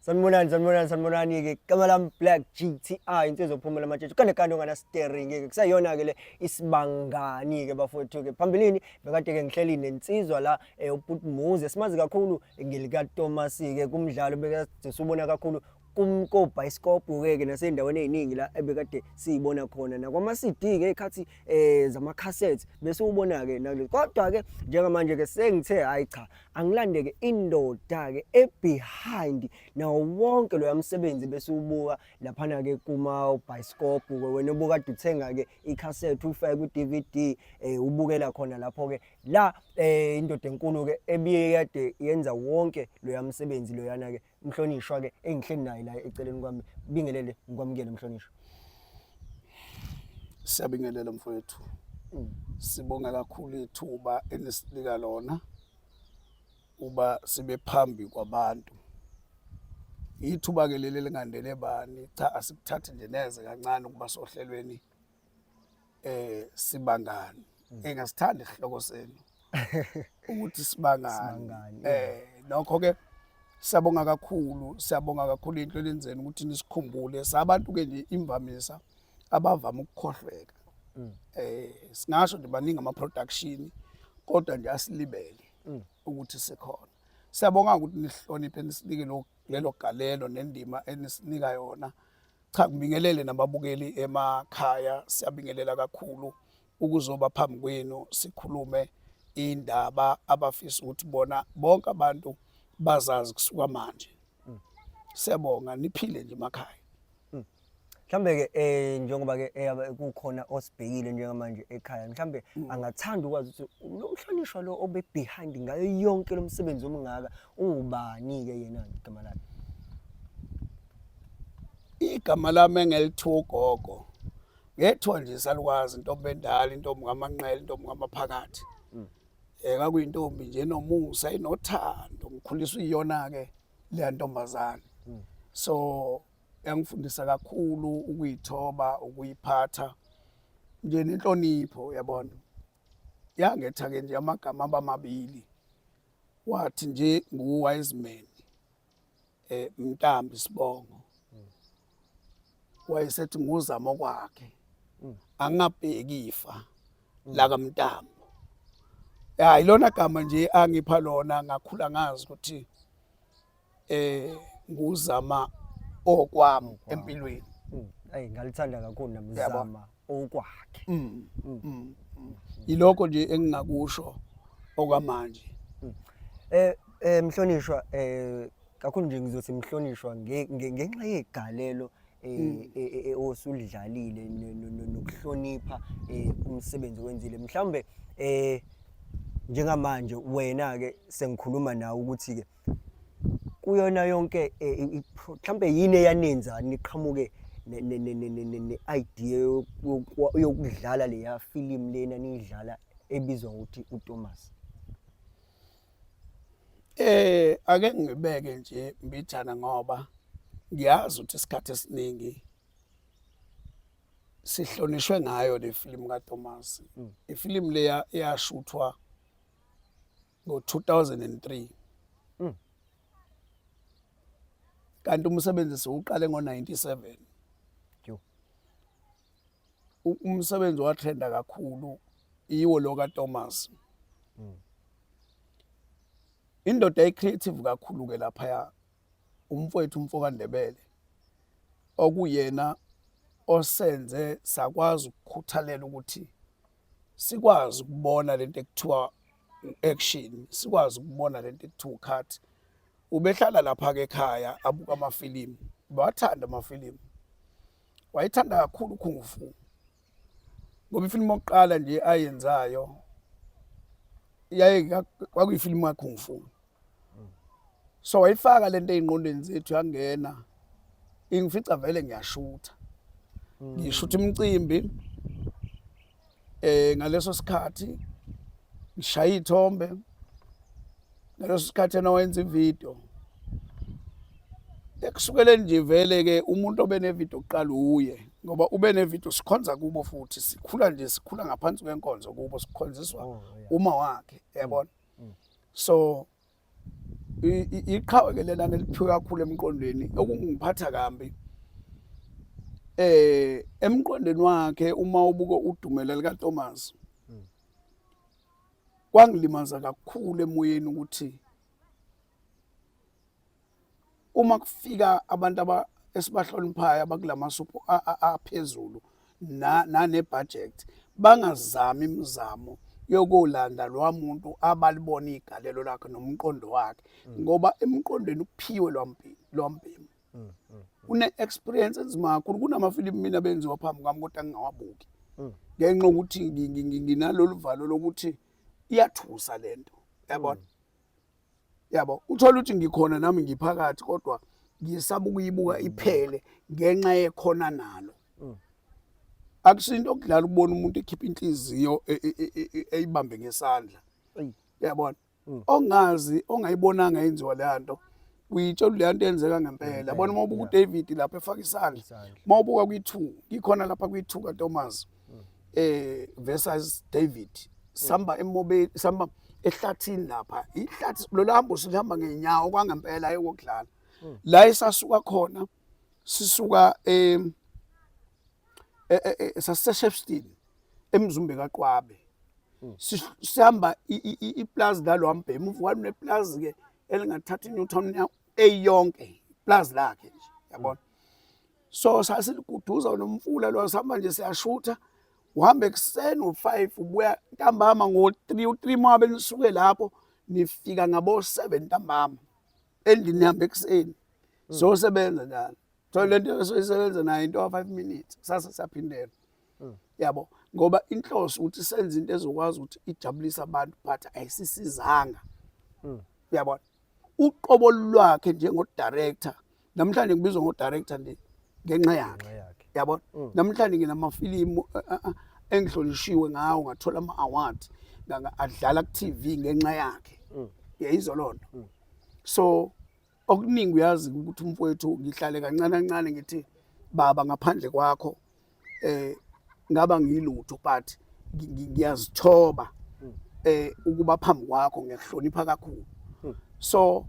Sanibonani ke igama lami Black GTI insizwa ophumela amatshetshi kanekade ongana steering ke kusayona ke le isibangani ke bafowethu ke phambilini bekade ke ngihleli nensizwa la uButi Muze simazi kakhulu ngelika Thomas ke kumdlalo bekade subona kakhulu ko-bioscope ke nasendaweni eziningi la ebekade siyibona khona nakwama CD ke ekhathi zama cassettes bese ubona ke nalo kodwa ke njengamanje ke sengithe hayi cha angilande ke indoda ke behind nawo wonke lo yamsebenzi bese ubuka laphana ke kuma bioscope wena obukade uthenga ke icassette ufake ku DVD ubukela khona lapho ke la indoda enkulu ke ebiyekade yenza wonke lo yamsebenzi lo yana ke Mhlonishwa ke engihleli naye la eceleni kwami bingelele ngikwamukele Mhlonishwa. Siyabingelela mfowethu. Sibonga kakhulu ithuba enisinika lona uba sibe phambi kwabantu. Ithuba ke leli lingandele bani cha asikuthathe nje neze kancane ukuba sohlelweni sibangani. Engasithanda isihloko senu ukuthi sibangani. Nokho ke siyabonga kakhulu into lenzeni ukuthi nisikhumbule sabantu ke nje imvamisa abavama ukukhohlweka. Singasho nje baningi ama production kodwa nje asilibele ukuthi sikhona. Siyabonga ukuthi nihloniphe nisinike lelo galelo nendima enisinika yona. Cha kubingelele nababukeli emakhaya siyabingelela kakhulu ukuzoba phambi kwenu sikhulume indaba abafisa ukuthi bona bonke abantu bazazi kusuka manje. Siyabonga niphile nje emakhaya. Mhlambe ke njengoba ke kukhona osibhekile njengamanje ekhaya mhlambe angathanda ukwazi ukuthi lo Mhlonishwa lo obe behind ngayo yonke lo msebenzi omngaka ungubani ke yena igama lakhe. Igama lami engelithiwa ugogo ngethiwa nje salukwazi intombi endala intombi ngamanqele intombi ngamaphakathi. Kakuyintombi nje enomusa inothando ngikhuliswa iyona ke le ntombazana. So yangifundisa kakhulu ukuyithoba ukuyiphatha nje nenhlonipho yabona. Yangetha ke nje amagama amabili wathi nje nguwise man Mntambi Sibongo. Wayesethi nguzamo kwakhe angabheki ifa la kaMntambo. Ilona gama nje angipha lona ngakhula ngazi ukuthi nguzama okwami empilweni. Ngalithanda kakhulu namzama okwakhe. Ilokho nje engingakusho okwamanje. Mhlonishwa kakhulu nje ngizothi Mhlonishwa ngenxa yegalelo osulidlalile nokuhlonipha umsebenzi wenzile mhlambe njengamanje wena ke sengikhuluma nawe ukuthi ke kuyona yonke mhlambe yini eyanenza niqhamuke ne-idea yokudlala leya film lena nidlala ebizwa ukuthi uThomas. Ake ngibeke nje mbijana ngoba ngiyazi ukuthi isikhathi esiningi sihlonishwe ngayo le film kaThomas. Ifilm leya yashuthwa ngo-2003. Kanti umsebenzi siwuqale ngo-97. Umsebenzi watrenda kakhulu iwo lo kaThomas. Indoda ecreative kakhulu ke lapha umfowethu umfokaNdebele okuyena osenze sakwazi ukukhuthalela ukuthi sikwazi ukubona lento ekuthiwa action sikwazi ukubona lento ekuthiwa cut. Ubehlala lapha ke ekhaya abuka amafilimu wathanda amafilimu wayithanda kakhulu Kung Fu ngoba ifilimu oqala nje ayenzayo kwakuyifilimu ka Kung Fu. So wayifaka lento ezingqondweni zethu yangena ingifica vele ngiyashutha ngishutha imicimbi ngaleso sikhathi ngishaya ithombe ngaleso sikhathi enowenza ivideo ekusukele nje vele ke umuntu obene video oqala uye ngoba ube ne video sikhonza kubo futhi sikhula ngaphansi kwenkonzo kubo sikhonziswa uma wakhe yabona. So iqhawekelelana eliphiwe kakhulu emqondweni okungiphatha kambi emqondweni wakhe uma ubuka udumela lika Thomas kwangilimaza kakhulu emoyeni ukuthi uma kufika abantu esibahloniphayo abakulamasupho aphezulu nane budget bangazami imizamo yokulanda lo muntu abalibona igalelo lakhe nomqondo wakhe ngoba emqondweni uphiwe lwampimo une experience enzima kakhulu kunamafilimu mina benziwa phambi kwami kodwa ngingawabuki ngenxa ukuthi nginalolu valo lokuthi iyathusa lento yabona yabo uthola ukuthi ngikhona nami ngiphakathi kodwa ngisaba ukuyibuka iphele ngenxa yekhona nalo akusinto okudlala ukubona umuntu ekhipha inhliziyo eyibambe ngesandla yabona ongazi ongayibonanga yenziwa le nto uyitshela le nto yenzeka ngempela yabona mawubuka uDavid lapha efaka isandla mawubuka kwi2 ikhona lapha kwi2 kaThomas versus David samba emobeni samba ehlathini lapha ihlathi lo lambo silihamba ngeenyawo kwangempela ayokudlala la isasuka khona sisuka saseshefstini emzumbe kaQwabe sihamba iplaza lalwambhemu uvukani neplaza ke elingathatha iNewtown eyonke plaza lakhe nje yabona so sasiliguduza nomfula lo sihamba nje siyashutha uhambe ekseni u5 ubuya ntambama ngo3 u3 mabe nisuke lapho nifika ngabo 7 ntambama endini nihambe ekseni so sebenza njalo so lento soyisebenza nayo into 5 minutes sasa siyaphindela yabo ngoba inhloso ukuthi senze into ezokwazi ukuthi ijabulisa abantu but ayisisizanga yabona uqobo lwakhe njengo director namhlanje ngibizwa ngo director ngenxa yakhe yabona namhlanje nginamafilimu engihlolishiwe ngawo ngathola ama award adlala ku TV ngenxa yakhe yayizo lonto so okuningi uyazi ukuthi umfowethu ngihlale kancane kancane ngithi baba ngaphandle kwakho ngaba ngilutho but ngiyazithoba ukuba phambi kwakho ngiyahlonipha kakhulu so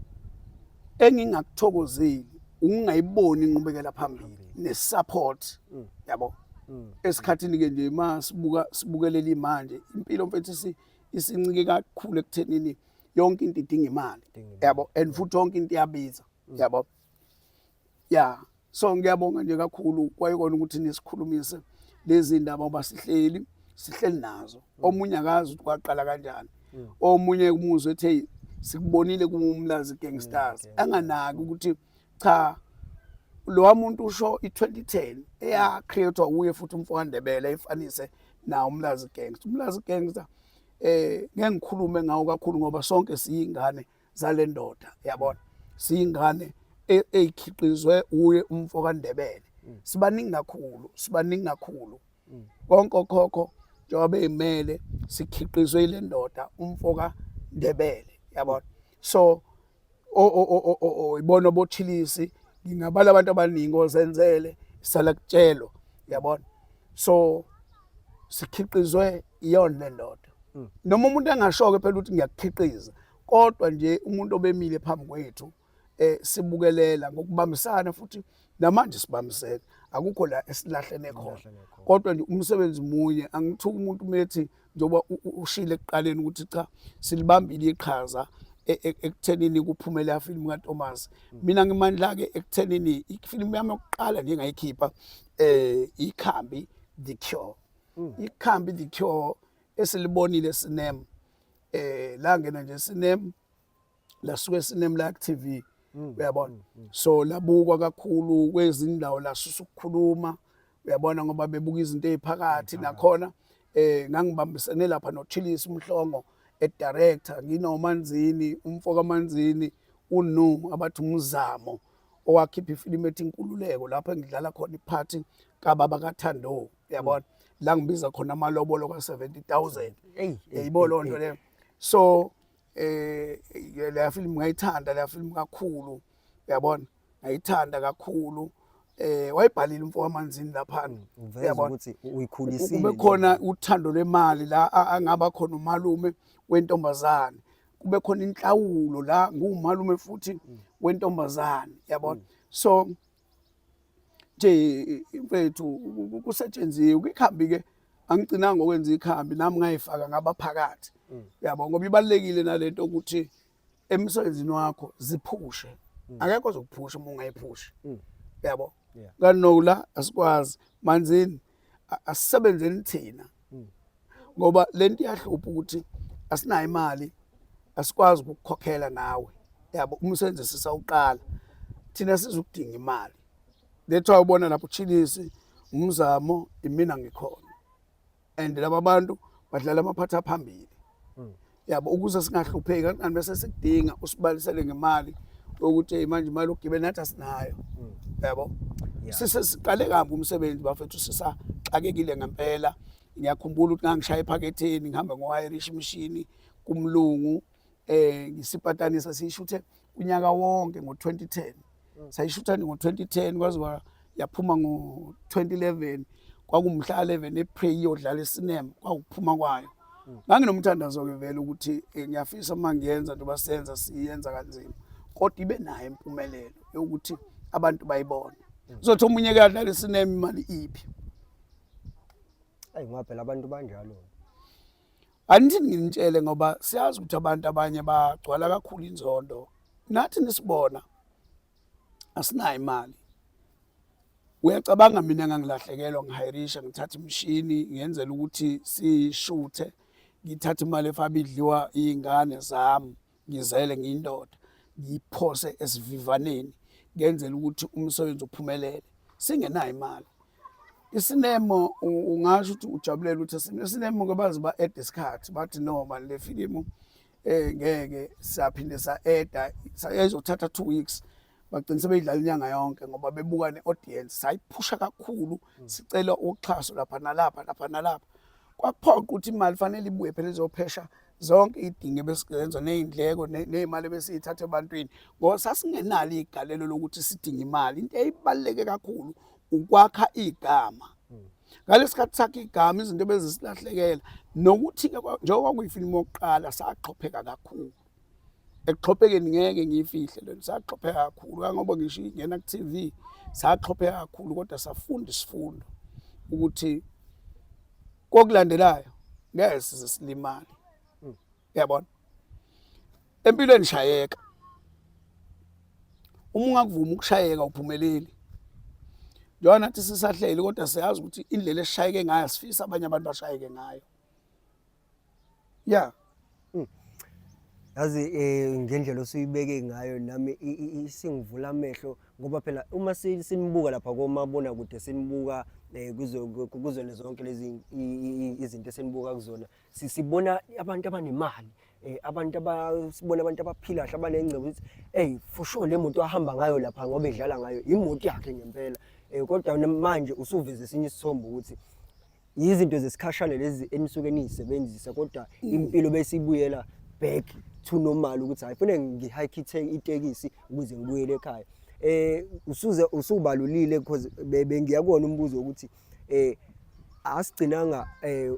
engingakuthokozeli ungayiboni inqubekela phambili nesupport yabo esikhathini ke nje sibukelela imanje impilo mfethu isincike kakhulu ekuthenini yonke into idinga imali yabo and futhi yonke into iyabiza yabo yeah so ngiyabonga nje kakhulu kwayikona ukuthi nisikhulumise lezi ndaba basihleli nazo omunye akazi ukuthi kwaqala kanjani omunye umuzwe ethi sikubonile kumumlazi gangsters anganaki ukuthi cha lo muntu usho i2010 eya creator uye futhi umfowandebele efanise na umlazi gangster ngeke ngikhulume ngawo kakhulu ngoba sonke siyingane zale ndoda yabona siyingane ekhiqizwe uye umfowandebele sibaningi kakhulu konke okhokho njengoba emele sikhiqizwe ile ndoda umfoka Ndebele yabona so ibona bothilisi ngingabala abantu abaningi ozenzele sala kutshelo yabona so sikhiqizwe iyona le ndoda noma umuntu engashoke phela ukuthi ngiyakhiqiza kodwa nje umuntu obemile phambi kwethu sibukelela ngokubambisana futhi namanje sibambisene akukho la esilahlene khona kodwa nje umsebenzi munye angithuki umuntu methi njoba ushile ekuqaleni ukuthi cha silibambile iqhaza ekuthenini kuphumela ifilimu kaThomas mina ngimandla ke ekuthenini ifilimu yami yokuqala nje ngayikhipha ikhambi The Cure ikhambi The Cure esilibonile sinem la ngena nje sinem la suke sinem la TV uyabona so labukwa kakhulu kwezindawo la susukukhuluma uyabona ngoba bebuka izinto eziphakathi nakhona ngangibambisene lapha noThilisi Mhlongo edirector nginomanzini umfoka Manzini uNu abathi umzamo owakhipha ifilimu ethi Inkululeko lapho engidlala khona iphathi kaBaba kaThando uyabona la ngibiza khona amalobolo ka70,000 yayibona lonto le so la film ngayithanda la film kakhulu uyabona ngayithanda kakhulu wayibhalile umfo wamanzini lapha uyabona ukuthi uyikhulisile kube khona uthando lwemali la angaba khona umalume wentombazane kube khona inhlawulo la ngumalume futhi wentombazane yabona. So nje mfethu kusetshenziwe kwikhambi ke angigcinanga ngokwenza ikhambi nami ngayifaka ngabaphakathi yabo ngoba ibalekile nalento ukuthi emsebenzini wakho ziphushe akekho ozokuphusha uma ungayiphushi yabo kanola asikwazi manzini asisebenzeni thina ngoba lento iyahlupha ukuthi asinayo imali asikwazi ukukhokhela nawe yabo umsebenzi sisawuqala thina sizokudinga imali letho ubona lapho Chilisi umzamo imina ngikhona and laba bantu badlala amaphatha phambili yabo ukuze singahlupheki kanti bese sikudinga usibalisele ngemali ukuthi manje imali ogibela nathi asinayo yabo siqale kambi umsebenzi bafethu sisaxakekile ngempela ngiyakhumbula ukuthi ngangishaya ephaketheni ngihamba ngo-Irish machine kumlungu ngisipatanisa siyishuthe unyaka wonke ngo-2010 sayishutha ngo-2010 kwaze yaphuma ngo-2011 kwakumhla 11 April iyodlala esinema kwakuphuma kwayo nganginomthandazo-ke vele ukuthi ngiyafisa uma ngiyenza njengoba senza siyenza kanzima kodwa ibe nayo impumelelo yokuthi abantu bayibone uzothi omunye kadlala esinema imali iphi ngaphela abantu banjalo andithi nginitshele ngoba siyazi ukuthi abantu abanye bagcwala kakhulu inzondo nathi nisibona asinayo imali uyacabanga mina ngangilahlekelwa ngihayirisha ngithatha imshini ngiyenzela ukuthi sishuthe ngithatha imali efabidliwa izingane zami ngizele ngiyindoda ngiphose esivivaneni ngenzela ukuthi umsebenzi uphumelele singenayo imali isinema ungasho ukuthi ujabulela ukuthi isinema ke bazi ba add isikhathi bathi no man le film ngeke saphinde sa-eda sayizothatha 2 weeks bagcina sebeyidlala inyanga yonke ngoba bebuka ne-audience sayiphusha kakhulu sicela uxhaso lapha nalapha kwakuphoqa ukuthi imali fanele ibuye phela izophesha zonke idinge besizenza nezindleko nemali besiyithatha ebantwini ngoba sasingenalo igalelo lokuthi sidinga imali into eyibaleke kakhulu ukwakha igama ngalesikhathi sakhe igama izinto bezisilahlekela nokuthi ke njengoba kuyifilimu yokuqala saqhopheka kakhulu ekuxhophekeni ngeke ngiyifihle lento saqhopheka kakhulu kangoba ngisho ingena ku TV saqhopheka kakhulu kodwa safunda isifundo ukuthi kokulandelayo ngeke size silimali yabona empilweni shayeka uma ungakuvuma ukushayeka uphumeleli yona nathi sisahleli kodwa siyazi ukuthi indlela esishayeke ngayo sifisa abanye abantu bashayeke ngayo yazi ngendlela osuyibeke ngayo nami isingivula amehlo ngoba phela uma sinibuka lapha komabona kude sinibuka kuzona zonke lezi izinto esinibuka kuzona sibona abantu abanemali abantu sibona abantu abaphila kahle abanengcebo ukuthi for sure le moto ahamba ngayo lapha ngoba edlala ngayo imoto yakhe ngempela kodwa manje usuveze esinye isithombe ukuthi izinto zesikhashana lezi enisuke nizisebenzisa kodwa impilo besibuyela back to normal ukuthi hayi kufanele ngihike itekisi ukuze ngibuyele ekhaya usubalulile because bengiyakona umbuzo ukuthi asigcinanga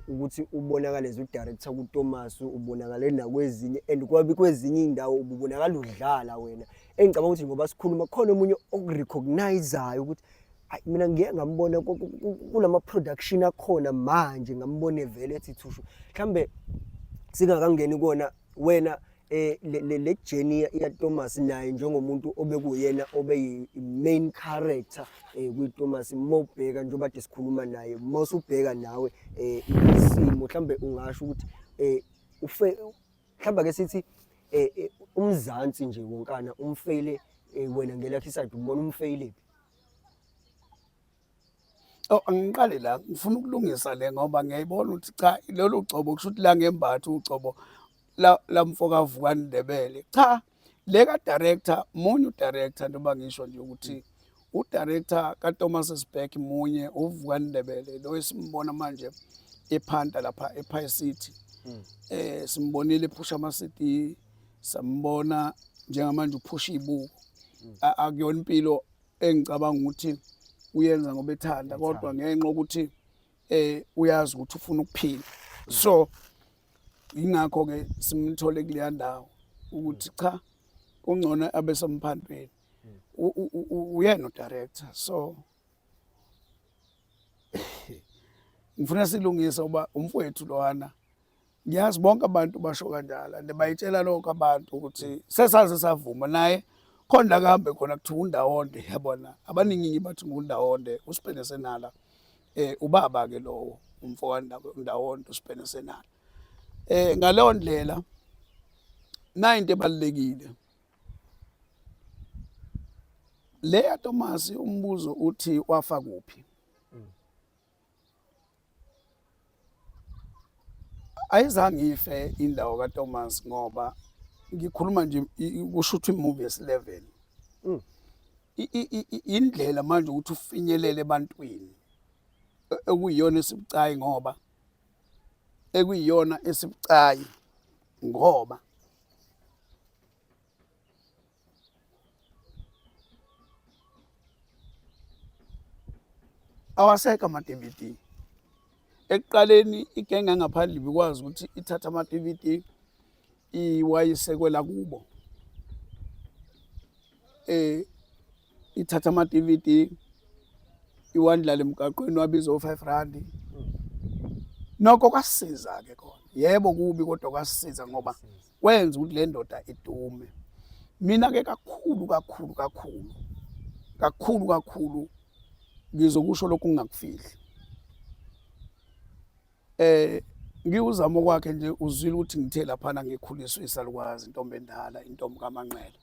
ukuthi ubonakale as udirector kuThomas ubonakale nakwezinye and kwabi kwezinye indawo ubonakala udlala wena engicabanga ukuthi ngoba sikhuluma khona umunye okurecognizeayo ukuthi mina ngeke ngambona kulama production akhona manje ngambone vele ethi thushu mhlambe singakangeni kona wena le journey ya Thomas naye njengomuntu obekuyena obe main character kuThomas mobheka njengoba kade sikhuluma naye mawusubheka nawe isimo mhlambe ungasho ukuthi mhlamba ke sithi umzansi nje wonkana umfaile wena ngelakhi side ubona umfaile angiqale la ngifuna ukulungisa le ngoba ngiyayibona ukuthi cha lelo gcobo kusho ukuthi la ngembatho ugcobo la mfoka Vukani Ndebele cha le ka director munye udirector noma ngisho nje ukuthi udirector kaThomas Sibek munye uVukani Ndebele lo esimbona manje ephanta lapha ePie City simbonile ephusha ama CD sambona njengamanje uphusha ibuko akuyona impilo engicabanga ukuthi uyenza ngoba ethanda kodwa ngenxa ukuthi uyazi ukuthi ufuna ukuphila so ingakho ke simthole kuleya ndawo ukuthi cha kungcono abe semphantweni uyena udirector so ngifuna silungise uba umfowethu lowana ngiyazi bonke abantu basho kanjalo and bayitshela lokho abantu ukuthi sesaze savuma naye khona kuhambe khona kuthiwa undawonde yabona abaningi bathi ngundawonde uSipene Senala ubaba ke lowo umfowanda undawonde uSipene Senala ngaleyo ndlela na into ebalekile leya Thomas umbuzo uthi wafa kuphi ayizange ife indawo kaThomas ngoba ngikhuluma nje kusho ukuthi imovie yesi11 indlela manje ukuthi ufinyelele ebantwini ekuyiyona esibucayi ngoba ekuyiyona esibucayi ngoba awaseka ama-DVD ekuqaleni igenge ngaphandle bikwazi ukuthi ithatha ama-DVD iwayisekwela kubo ithatha ama-DVD iwandlala emgaqweni wabiza o5 rand nokho kwasiza ke khona yebo kubi kodwa kwasiza ngoba wenza ukuthi le ndoda idume mina ke kakhulu ngizokusho lokhu ngingakufihli ngiwuzamo kwakhe nje uzwile ukuthi ngithe laphana ngikhuliswe isalukwazi intombi endala intombi kaManqele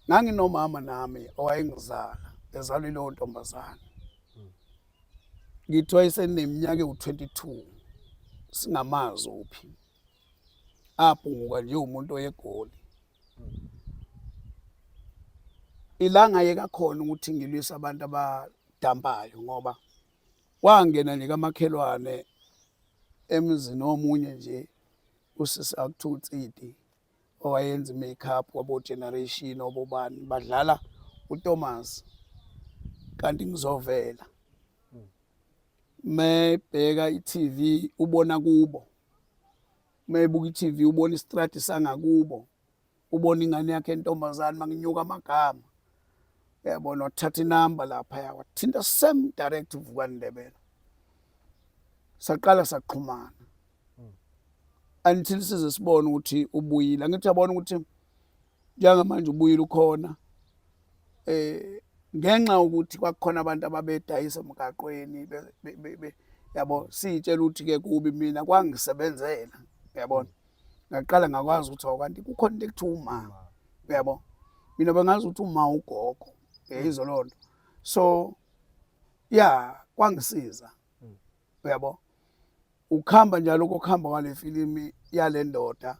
nganginomama nami owayengizala ezalwe leyo ntombazana ngithi wayeseneminyaka ewu-22 singamazi uphi aphunguka nje umuntu oyegoli ilanga yeka khona ukuthi ngilwisa abantu abadampayo ngoba wangena nje kamakhelwane emzini omunye nje usisi akuthiwa uTsiti owayenza i-makeup wabo generation obobani badlala uThomas kanti ngizovela mebheka i-TV ubona kubo mebuka i-TV ubona istrati sangakubo ubona ingane yakhe entombazane manginyuka amagama uyabona wathatha inamba lapha yawathinta same direct Vukani Ndebele saqala saxhumana until size sibone ukuthi ubuyile angithi yabona ukuthi njengamanje ubuyile ukhona ngenxa ukuthi kwakukhona abantu ababedayisa emgaqweni yabo sitshela ukuthi ke kubi mina kwangisebenzela uyabona ngaqala ngakwazi ukuthi awukanti kukhona into ekuthiwa uma uyabo mina bengazi ukuthi uma ugogo izolonto so kwangisiza uyabo ukuhamba njalo kokuhamba kwale filimi yale ndoda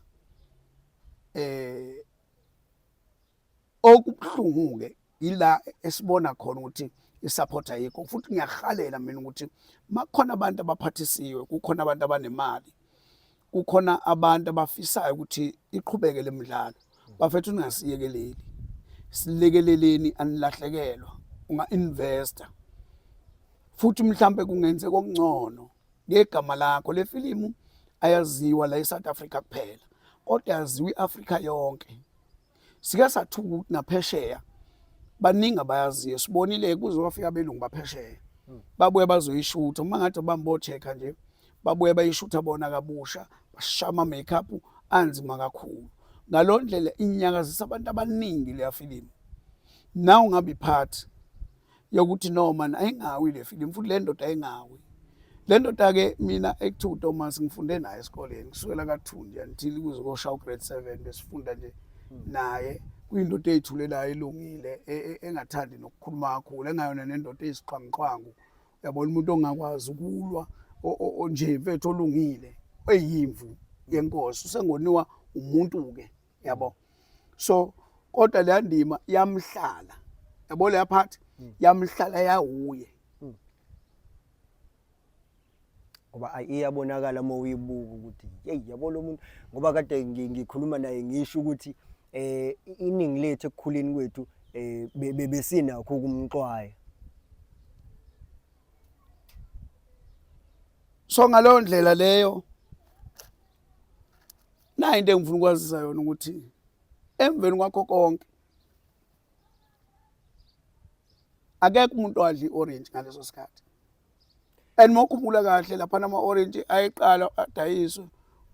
okubhlungu ke ila esibona khona ukuthi isupport ayikho futhi ngiyahalela mina ukuthi makukhona abantu abaphathisiwe kukhona abantu abanemali kukhona abantu abafisayo ukuthi iqhubeke lemidlalo bafethu ningasiyekeleli silekeleleni anilahlekelwa unga-investor futhi mhlambe kungenzeka okungcono ngegama lakho le filimu ayaziwa la eSouth Africa kuphela kodwa yaziwa iAfrika yonke sike sathuka ukuthi naphesheya baningi abayaziyo sibonile kuzofika belungu baphesheya babuye bazoyishutha uma ngathi bambocheka nje babuye bayishutha bona kabusha bashama makeup anzima kakhulu ngalondlela inyakazisa abantu abaningi le filimu nawe ungabe iphathi yokuthi noma ayingawi le filimu futhi le ndoda ayingawi le ndoda ke mina ekuthiwa uThomas ngifunde naye esikoleni kusukela kaThundi until kuze koshaya grade 7 besifunda nje naye kuyindoda eyithulelayo elungile engathandi nokukhuluma kakhulu engayona nendoda eyisiqhwanqhwangu uyabona umuntu ongakwazi ukulwa nje mfethu olungile eyimvu yenkosi usengoniwa umuntu ke yabo so kodwa le ndima yamhlala yabo le yaphathi yamhlala yawuye ngoba iyabonakala uma uyibuka ukuthi hey yabo lo muntu ngoba kade ngikhuluma naye ngisho ukuthi iningi lethu ekukhuleni kwethu bebesinakho ukumxwaya so ngaleyo ndlela leyo na into engifuna ukwazisa yona ukuthi emveni kwakho konke akekho umuntu wadla i-orange ngaleso sikhathi. And mawukhumbula kahle lapha ama-orange ayeqala adayiswe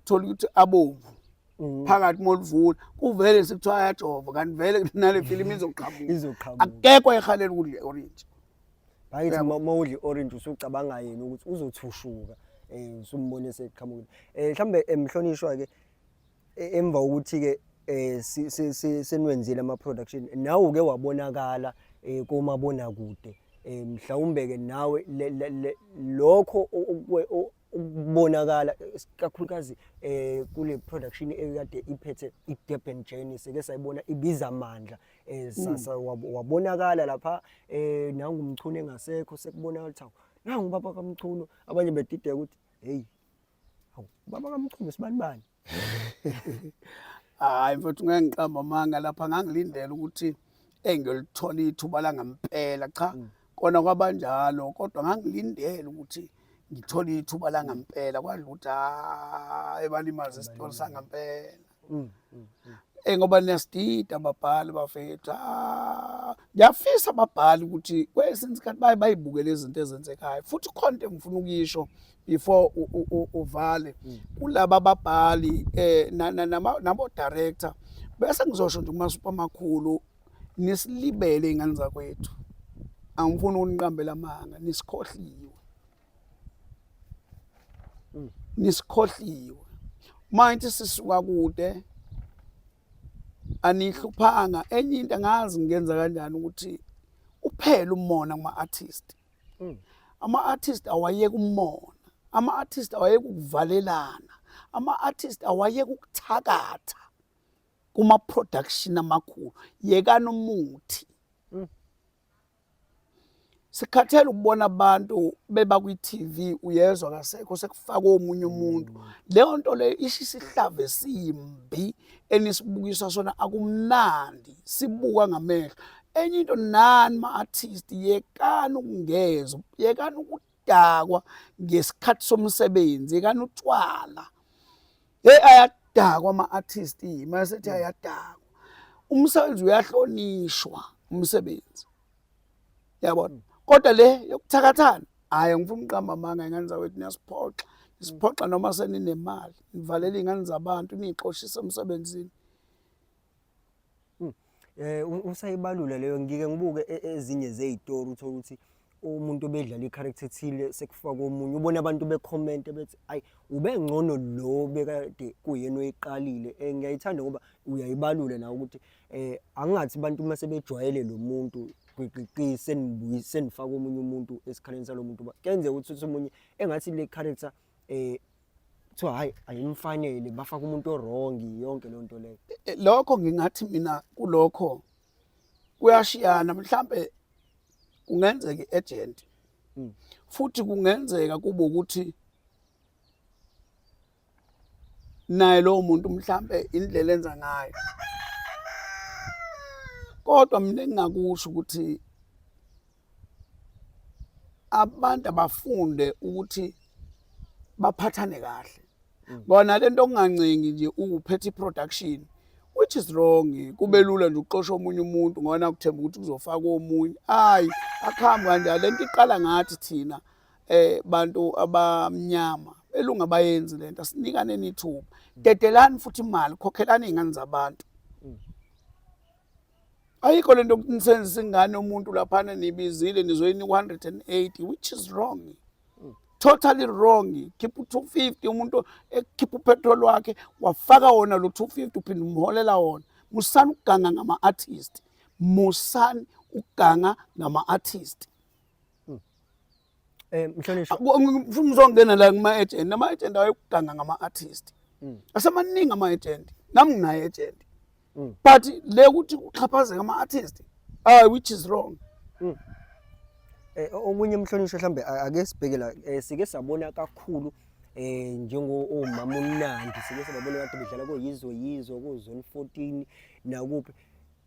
uthola ukuthi abomvu phakathi molivula kuvele sekuthiwa ayajova kanti vele nale film izoqhamuka. Akekho ehalela ukudla i-orange. Bayithi mawudla i-orange usucabanga yena ukuthi uzothushuka usumbone seqhamukile. Mhlambe emhlonishwa ke emva ukuthi ke senwenzile ama production nawe uke wabonakala komabona kude mhlawumbe ke nawe lokho ukubonakala kakhulukazi kule production ekade iphethe iDurban Journey seke sayibona ibiza amandla sasa wabonakala lapha nangumchunu engasekho sekubonakala ukuthi nangu ubaba kaMchunu abanye bedideka ukuthi hey hawu ubaba kaMchunu sibani hayi mfowethu ngeke ngiqamba amanga lapha ngangilindela ukuthi engilithola ithuba la ngempela cha kona kwabanjalo kodwa ngangilindela ukuthi ngithola ithuba la ngempela kwadla ukuthi ebalimaza isitolo sangempela ngoba nesidida ababhali bafethu ngiyafisa ababhali ukuthi kwesinye isikhathi bayibukele izinto ezenzekayo futhi khonto engifuna ukuyisho before uvale kulaba ababhali nabo director bese ngizosho nje kuma supermakhulu nisilibele ingane zakwethu angifuni ukuniqambela amanga nisikhohliwe manje sisuka kude anihluphanga enye into angazi ngenza kanjani ukuthi uphela umona kuma-artist ama-artist awayeka umona ama-artist awayeka ukuvalelana ama-artist awayeka ukuthakatha kuma-production amakhulu yekana umuthi sikhathele ukubona abantu beba kwi-TV uyezwa kasekho sekufaka omunye umuntu leyo nto leyo isho isihlave simbi enisibukisa sona akumnandi sibuka ngamehlo enye into nani ma-artist yekana ukungezwa yekana ukudakwa ngesikhathi somsebenzi yekana utshwala ayadakwa ama-artist masethi ayadakwa umsebenzi uyahlonishwa umsebenzi yabona kodwa le yokuthakathana hayi ngifuna uqamba amanga ingane zawethu niyasiphoxa isiphoxa noma seninemali nivalela ingane zabantu nixoshisa emsebenzini usayibalula leyo ngike ngibuke ezinye zezitori uthola ukuthi umuntu obedlala i-character ethile sekufaka omunye ubona abantu becomment bethi ayi ube ngcono lo bekade kuyena oyiqalile ngiyayithanda ngoba uyayibalula nawe ukuthi angathi abantu mase bejwayele lo muntu senifaka omunye umuntu esikhaleni salo muntu kenze ukuthi umunye engathi le character kuthiwa hayi ayimfanele bafaka umuntu wrong yonke le nto leyo lokho ngingathi mina kulokho kuyashiyana mhlambe kungenzeka i-agent futhi kungenzeka kube ukuthi naye lo muntu mhlambe indlela enza ngayo kodwa mina engingakusho ukuthi abantu abafunde ukuthi baphathane kahle bona lento okungancengi nje uphethe i-production which is wrong kube lula nje uqosha omunye umuntu ngona kuthemba ukuthi kuzofaka omunye hayi akhambi kanjalo lento iqala ngathi thina bantu abamnyama belunga bayenzi lento asinikane nithuba dedelani futhi imali khokhelani izingane zabantu ayikho lento ukunisenzisa ingane umuntu laphana nibizile nizoyinika 180 which is wrong totally wrong keep 250 umuntu ekhipha upetrol wakhe wafaka wona lo 250 uphinde umholela wona musani ukuganga ngama-artist musani ukuganga ngama-artist mhlonishwa ngifuna ngizongena la kuma-agent ama-agent awayekuganga ngama-artist asemaningi ama-agent nami nginaye agent but le ukuthi uxhaphazeka ama-artist which is wrong omunye mhlonishwa mhlambe ake sibhekela sike sabona kakhulu njengo omama uNandi sike sababona kade bedlala koyizo ko-Zone 14 nakuphi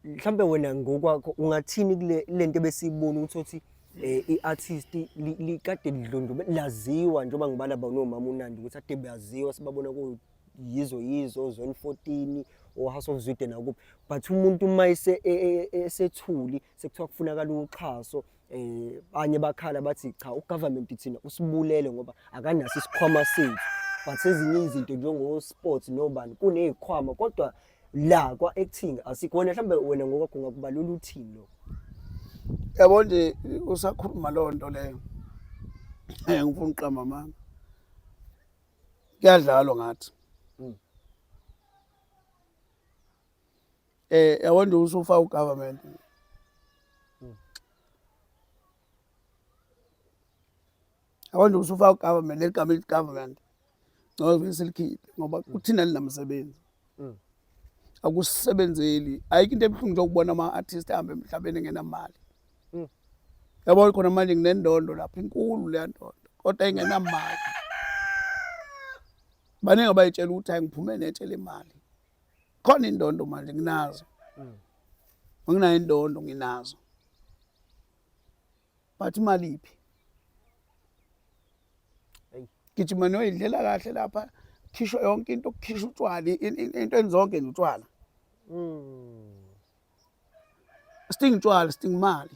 mhlambe wena ngokwakho ungathini kule lento besiyibona ukuthi i-artist likade lidlondlobe laziwa njengoba ngibala ba nomama uNandi ukuthi ade beyaziwa sibabona koyizo Zone 14 House of Zwide nakuphi, but umuntu uma esethuli sekuthiwa kufunakala uxhaso abanye bakhala bathi cha ugovernment thina usibulele ngoba akanaso isikhwama sethu, but ezinye izinto njengo-sports nobani kunezikhwama kodwa la kwa-acting asikho. Mhlawumbe wena ngokwakho ungakubalula uthini lo? Yabo nje usakhuluma leyo nto leyo ngifuna uqamba amanga kuyadlalwa ngathi yabo nje usufa ugovernment yabo nje usufa ugovernment legama elithi government ngoba selikhiphe ngoba kuthina linamsebenzi akusebenzeli. Ayikho into ebuhlungu njengokuba ama-artist ahambe emhlabeni engenamali. Yabo khona manje nginendondo lapha inkulu leya ndondo kodwa ingenamali. Baningi abayitshela ukuthi hayi ngiphume netshela imali. Khona indondo manje nginazo. Nginayo indondo nginazo. But imali iphi? Gijima noyidlela kahle lapha khishwa yonke into ukukhishwa utshwala into enzonke notshwala. Sidinga utshwala, sidinga imali.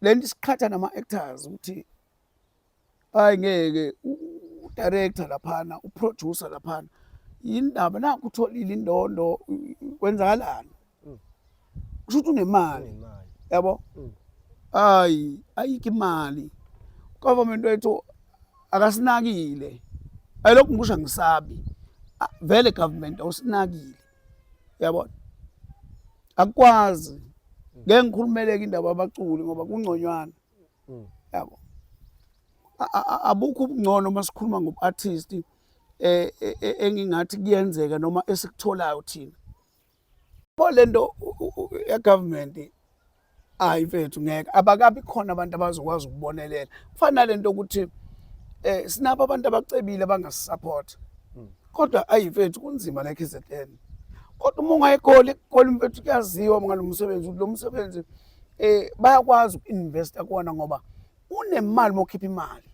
Lento isikhatha nama-actors ukuthi hayi ngeke u-director laphana u-producer laphana yindaba nakho utholile indondo kwenzakalani. Kusho ukuthi unemali yabo. Hayi ayikho imali. Government wethu akasinakile. Ayilokhu ngikusho ngisabi. Vele government awusinakile. Yabo. Akwazi. Ngeke ngikhulumeleke indaba yabaculi ngoba kungconywana. Yabo. Abukho ubungcono masikhuluma ngobu-artist engingathi kuyenzeka noma esikutholayo thina. Pho lento ya-government hayi mfethu ngeke abakabi khona abantu abazokwazi ukubonelela. Kufana nalento ukuthi sinabo abantu abacebile abangasisupport. Kodwa ayifethu kunzima la KZN. Kodwa uma ungayikhola mfethu kuyaziwa ngalo msebenzi lo msebenzi bayakwazi uku-investa kuona ngoba unemali mokhipha imali.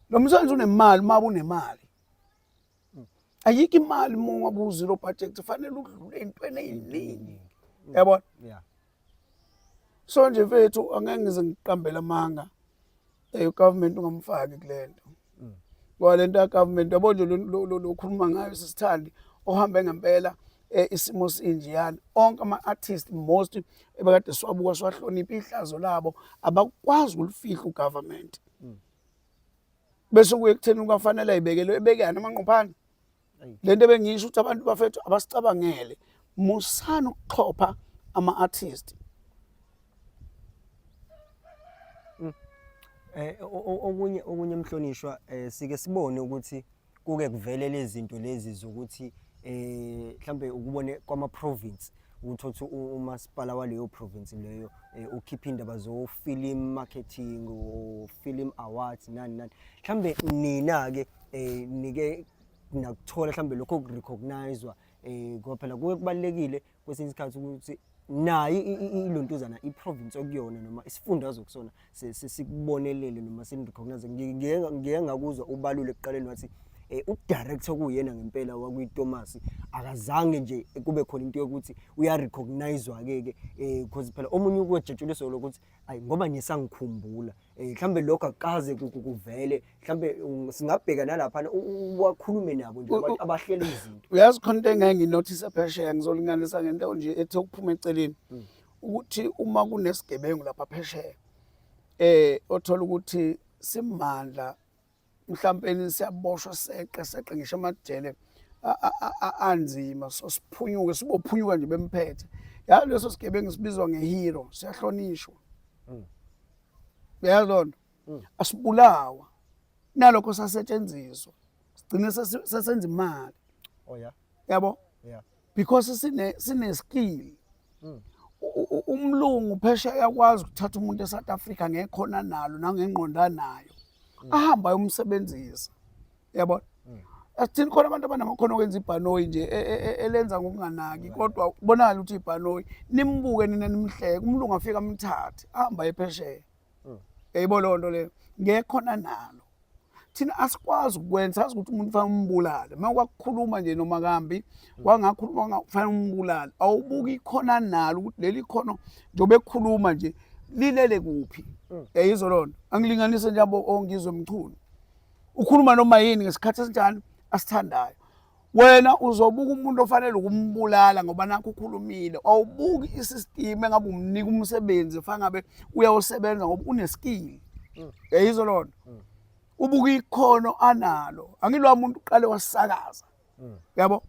Lo msebenzi unemali mabu unemali. Ayikho imali uma ngabe zero budget fanele udlule intweni eziningi. Yabo? Yeah. So nje mfethu angeke ngize ngiqambela amanga. Government ungamfaki kulento. Ngoba lento ya government yabo nje lo khuluma ngayo sisithandi ohambe ngempela isimo sinjiyana. Onke ama-artist most ebekade siwabuka siwahlonipha ihlazo labo abakwazi ukulifihla ugovernment. Bese kuye kutheni ungafanele ayibekele ebekana amanqophana. Lento bengisho ukuthi abantu bafethu abasicabangele musana ukuxhopha ama-artist. Okunye mhlonishwa sike sibone ukuthi kuke kuvele lezi zinto lezi zokuthi mhlambe ukubone kwama province ukuthi umasipala waleyo province leyo ukhipha indaba zo film marketing o film awards nani mhlambe nina ke nike nakuthola mhlambe lokho kurecognizewa ngoba phela kuke kubalekile kwesinye isikhathi ukuthi nayi ilontuzana iprovince okuyona noma isifundazwe kusona sikubonelele noma sinirecognize. Ngeke ngakuzwa ubalule ekuqaleni wathi udirector kuyena ngempela wakuyiThomas akazange nje kube khona into yokuthi uyarecognizewa ke because phela omunye ukwejetshulisa lokuthi ayi ngoba nisangikhumbula mhlambe lokho akaze kuvele mhlambe singabheka nalapha wakhulume nabo nje abantu abahlele izinto. Uyazi khona into engeke nginotice phesheya ngizolinganisa ngento nje ethe ukuphuma eceleni ukuthi uma kunesigebengu lapha phesheya othola ukuthi simandla mhlawumbe siyaboshwa seqe ngisho amajele anzima so siphunyuke sibophunyuka nje bemphethe ya leso sigebengu sibizwa ngehero siyahlonishwa. Uyazona asibulawa nalokho sasetshenziswa sigcine sesenza imali. Oh yeah. Yabo? Yeah. Because sine skill. Umlungu phesheya yakwazi ukuthatha umuntu eSouth Africa ngekhona nalo nangengqonda nayo ahamba ayomsebenzisa. Yabo? Athini khona abantu abanamakhono okwenza ibhanoyi nje elenza ngokunganaki kodwa ubonakala ukuthi ibhanoyi nimbuke nina nimhleke umlungu afika amthathe ahamba ephesheya. Yayibona lonto le ngekhona nalo thina asikwazi ukwenza, sazi ukuthi umuntu fanele umbulale. Uma kwakukhuluma nje noma kambi, wangakhuluma kufanele umbulale. Awubuki ikhona nalo ukuthi leli khono njobe ekhuluma nje lilele kuphi. Yayizwa lona. Angilinganise nje abo ongizwe emchunu. Ukhuluma noma yini ngesikhathi esinjani asithandayo. Wena uzobuka umuntu ofanele ukumbulala ngoba nakho ukhulumile. Awubuki isystem engabe umnika umsebenzi fana ngabe uyawusebenza ngoba uneskill. Yayizwa lona. Ubuka ikhono analo. Angilwa umuntu uqale wasakaza. Yabo?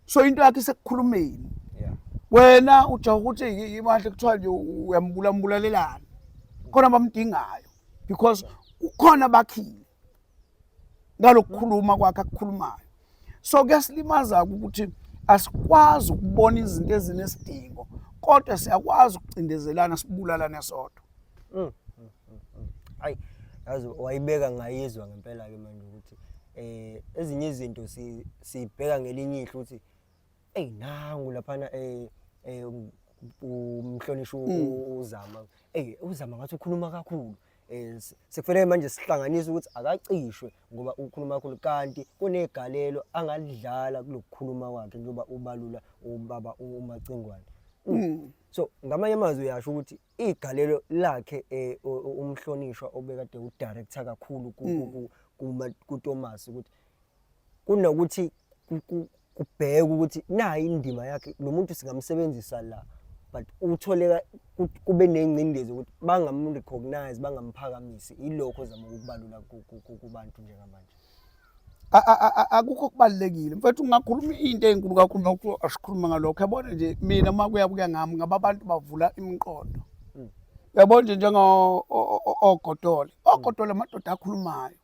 So into yakhe isekukhulumeni. Wena ujaha ukuthi imandla kuthiwa nje uyambulalelana. Khona bamdingayo because ukhona bakhile. Ngalokukhuluma kwakhe akukhulumayo. So kuyasilimaza ukuthi asikwazi ukubona izinto ezinesidingo kodwa siyakwazi ukucindezelana sibulalane sodwa. Hayi yazi wayibeka ngayizwa ngempela ke manje ukuthi ezinye izinto sibheka ngelinye ihlo ukuthi nangu laphana umhlonishwa uzama uzama ngathi ukhuluma kakhulu sekufanele manje sihlanganise ukuthi akacishwe ngoba ukhuluma kakhulu kanti kunegalelo angalidlala kulokukhuluma kwakhe njengoba ubalula ubaba uMacingwane. So ngamanye amazwi uyasho ukuthi igalelo lakhe umhlonishwa obekade udirector kakhulu kuThomas ukuthi kunokuthi kubheke ukuthi nayi indima yakhe lo muntu singamsebenzisa la but utholeka kube nengcindezi ukuthi bangamrecognize bangamphakamisi ilokho ozama ukubalula kubantu njengamanje. Akukho kubalekile mfethu ungakhuluma into ezinkulu kakhulu nokho asikhuluma ngalokho yabona nje mina makuyabuya ngami ngaba abantu bavula imiqondo yabona nje njengo ogodole amadoda akhulumayo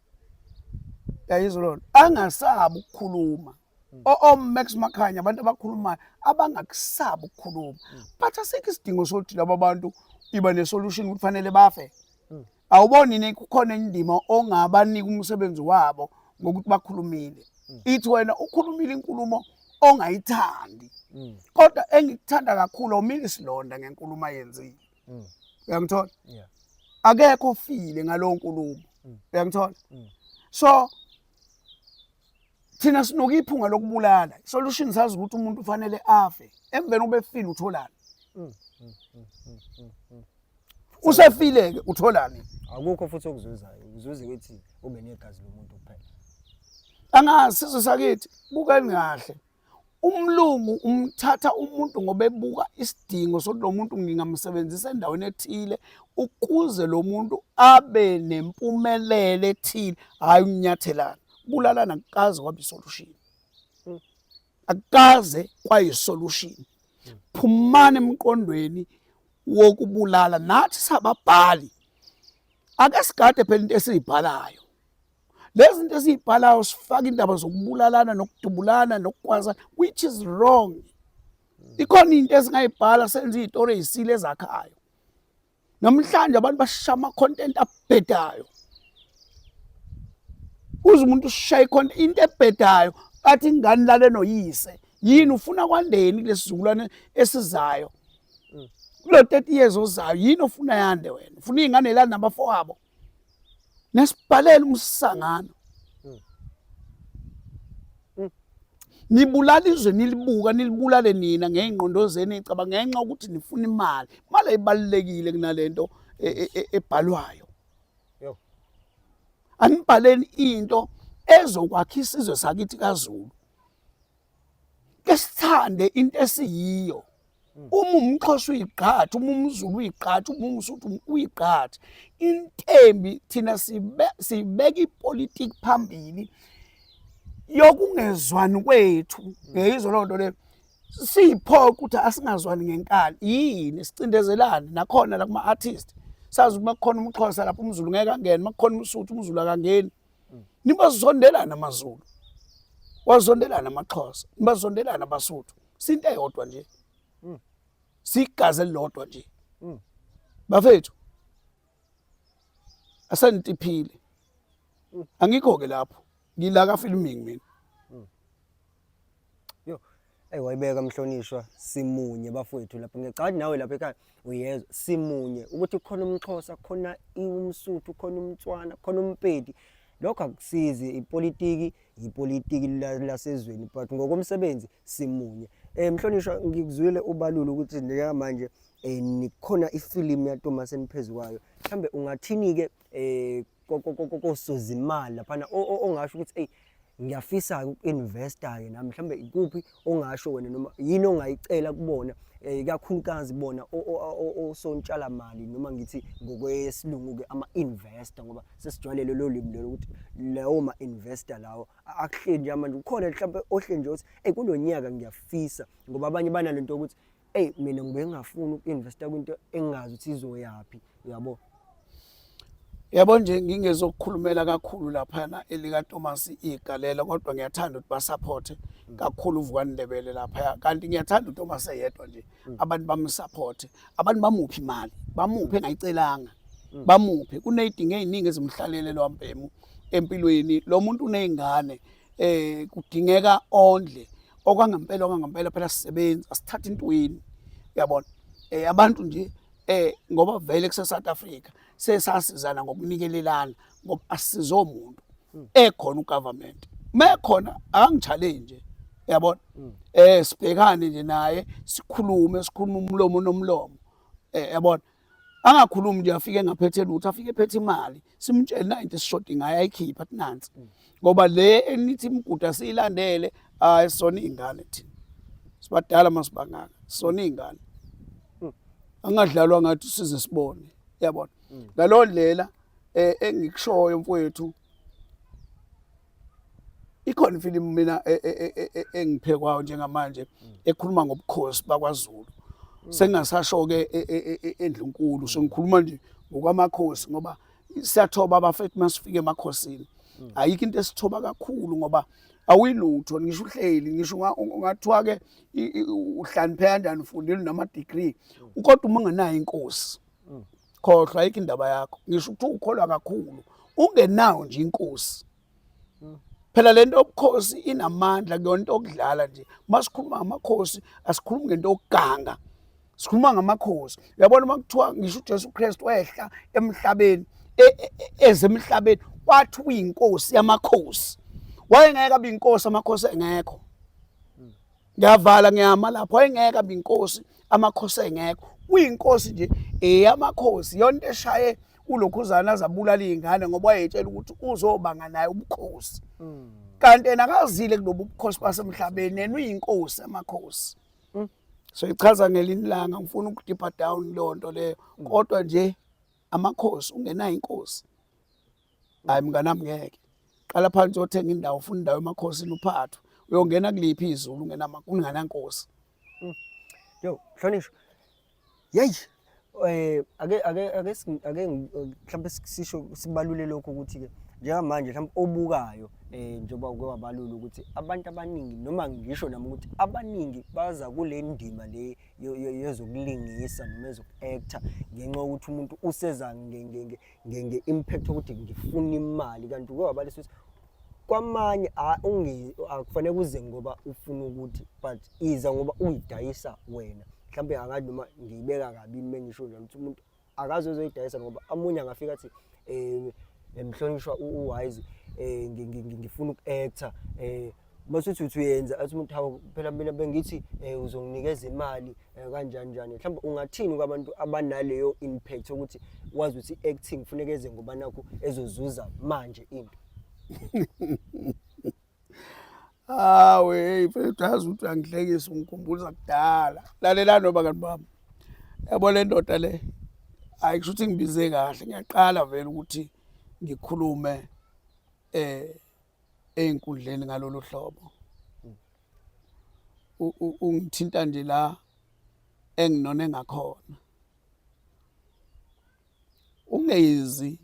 yayizwa lona angasabi ukukhuluma Max Makhanya abantu abakhulumayo abangakusabi ukukhuluma but asikho isidingo sokuthi laba bantu iba nesolution ukuthi fanele bafe. Awuboni ne kukhona indima ongabanika umsebenzi wabo ngokuthi bakhulumile. Ithi wena ukhulumile inkulumo ongayithandi. Kodwa engikuthanda kakhulu awumile silonda ngenkulumo ayenzile. Uyangithola? Yeah. Akekho ofile ngalo nkulumo. Uyangithola? So thina sinokuyiphunga lokubulala. Solution sazi ukuthi umuntu ufanele afe. Emveni ubefile utholani? Usefile ke utholani? Akukho futhi okuzuzayo. Uzuza ukuthi ube negazi lomuntu kuphela. Angasizwe sakithi bukani kahle. Umlungu umthatha umuntu ngoba ebuka isidingo sokuthi lo muntu ngingamsebenzisa endaweni ethile ukuze lo muntu abe nempumelelo ethile hayi unyathelana. Bulalana akukaze kwaba isolution. Akukaze kwayisolution. Phumana emqondweni wokubulala nathi sababhali. Ake sigade phela into esizibhalayo. Lezi zinto esizibhalayo sifaka indaba zokubulalana nokudubulana nokukwaza which is wrong. Ikhona into esingayibhala senza izitori ezisile ezakhayo. Namhlanje abantu bashaya ama content abhedayo. Uze umuntu ushaya content into ebhedayo athi ingane lale noyise. Yini ufuna kwandeni kulesizukulwane esizayo? Kulo 30 years ozayo yini ofuna yande wena? Ufuna izingane la nabafo wabo. Nesibhalela umsangano. Nibulalizwe nilibuka nilibulale nina ngengqondo zenu ecabanga ngenxa ukuthi nifuna imali. Imali ibalekile kunalento ebhalwayo. Yo. Anibhaleni into ezokwakha isizwe sakithi kaZulu. Ke sithande into esiyiyo. Uma umXhosa uyiqhatha, uma umZulu uyiqhatha, uma umSuthu uyiqhatha. Intembi thina sibeka ipolitiki phambili yokungezwani kwethu. Ngiyizwa lonto le sipho ukuthi asingazwani ngenkani. Yini sicindezelane nakhona la kuma artist. Sazi uma kukhona umXhosa lapha umZulu ngeke angene, uma kukhona umSuthu umZulu akangeni. Nibazondelana amaZulu. Wazondelana amaXhosa, nibazondelana abaSuthu. Sinto eyodwa nje. Sigaze lodwa nje. Bafethu. Asentiphile. Angikho ke lapho. Ngila ka filming mina. Yo. Wayibeka mhlonishwa simunye bafowethu lapha ngicabanga nawe lapha ekhaya uyezwa simunye ukuthi khona umXhosa khona umSuthu khona umTswana khona uMpedi lokho akusizi ipolitiki lasezweni but ngokomsebenzi simunye. Mhlonishwa ngikuzwile ubalula ukuthi njengamanje nikhona ifilimu yaThomas eniphezu kwayo. Mhlambe ungathini ke kosozimali laphana ongasho ukuthi hey ngiyafisa uku-investor ke nami mhlambe ikuphi ongasho wena noma yini ongayicela kubona ikakhulukazi bona osontshala mali noma ngithi ngokwesilungu ke ama-investor ngoba sesijwayele lo limi lelo ukuthi lawo ma-investor lawo akuhleli nje manje ukhona mhlambe ohle nje ukuthi hey kulonyaka ngiyafisa ngoba abanye banalento ukuthi hey mina ngibe ngingafuni uku-investor kwinto engazi ukuthi izoyapi uyabo. Yabo nje ngingezokukhulumela kakhulu laphana elika Thomas igalela kodwa ngiyathanda ukuthi basupport kakhulu uVukani Ndebele lapha kanti ngiyathanda uThomas eyedwa nje abantu bamsupport abantu bamuphi imali bamuphi engayicelanga bamuphi kunezidingo eziningi ezimhlalele lo mpemu empilweni lo muntu unezingane kudingeka ondle okwangempela phela sisebenza asithatha intweni uyabona abantu nje ngoba vele kuse South Africa sesasizana ngokunikelelana ngoba asizomuntu ekhona ugovernment mekhona angichallenge uyabona sibhekane nje naye sikhulume umlomo nomlomo uyabona angakhulumi nje afike ngaphethe lutho afike ephethe imali simtshele na into esishodi ngayo ayikhipha nansi ngoba le enithi imiguda siyilandele hayi sona izingane thina sibadala masibangaka sona izingane angadlalwa ngathi size sibone uyabona ngalo ndlela engikushoyo mfowethu ikhona ifilimu mina engiphekwayo njengamanje ekhuluma ngobukhosi bakwaZulu sengingasasho ke eNdlunkulu sengikhuluma nje ngokwamakhosi ngoba siyathoba abafethu masifike emakhosini ayikho into esithoba kakhulu ngoba awuyilutho ngisho uhleli ngisho ungathiwa ke uhlaniphe kanjani ufundile nama degree kodwa uma ungenayo inkosi khohlwa ayikho indaba yakho ngisho ukuthi ukholwa kakhulu ungenayo nje inkosi phela lento yobukhosi inamandla kuyonto okudlala nje masikhuluma ngamakhosi asikhulumi ngento okuganga sikhuluma ngamakhosi uyabona makuthiwa ngisho uJesu Kristu wehla emhlabeni ezemhlabeni wathi uyinkosi yamakhosi wayengeke abe inkosi amakhosi engekho ngiyavala ngiyama lapho wayengeke abe inkosi amakhosi engekho uyinkosi nje eyamakhosi yonke eshaye ulokhuzana azabulala izingane ngoba wayetshela ukuthi uzobanga naye ubukhosi kanti yena akazile kulobu bukhosi basemhlabeni yena uyinkosi amakhosi so ichaza ngelinye ilanga ngifuna ukudipa down lonto leyo kodwa nje amakhosi ungenayo inkosi hayi mnganami ngeke qala phansi uthenga indawo ufuna indawo emakhosini uphathwe uyongena kuliphi izulu ungenankosi yo Mhlonishwa yeyi ake mhlawumbe sisho sibalule lokho ukuthi ke njengamanje mhlawumbe obukayo njengoba kwewabalula ukuthi abantu abaningi noma ngisho nami ukuthi abaningi baza kule ndima le yezokulingisa noma ezoku-actor ngenxa yokuthi umuntu useza nge-impact ukuthi ngifuna imali kanti kwewabalisa ukuthi kwamanye akufanele uze ngoba ufuna ukuthi but iza ngoba uyidayisa wena mhlambe angathi noma ngiyibeka kabi mengisho nje ukuthi umuntu akazozoyidayisa ngoba amunye angafika athi Mhlonishwa uwise ngifuna uku-actor masuthi uyenza athi umuntu hawo phela mina bengithi uzonginikeza imali kanjani njani mhlawumbe ungathini kwabantu abanaleyo impact ukuthi wazi ukuthi acting kufuneka eze ngoba nakho ezozuza manje into hey mfethu yazi ukuthi angihlekisa ungikhumbuza kudala lalela noba kanti bami yabo le ndoda le ayisho ukuthi ngibize kahle ngiyaqala vele ukuthi ngikhulume einkundleni ngalolu hlobo ungithinta nje la enginone ngakhona ungezi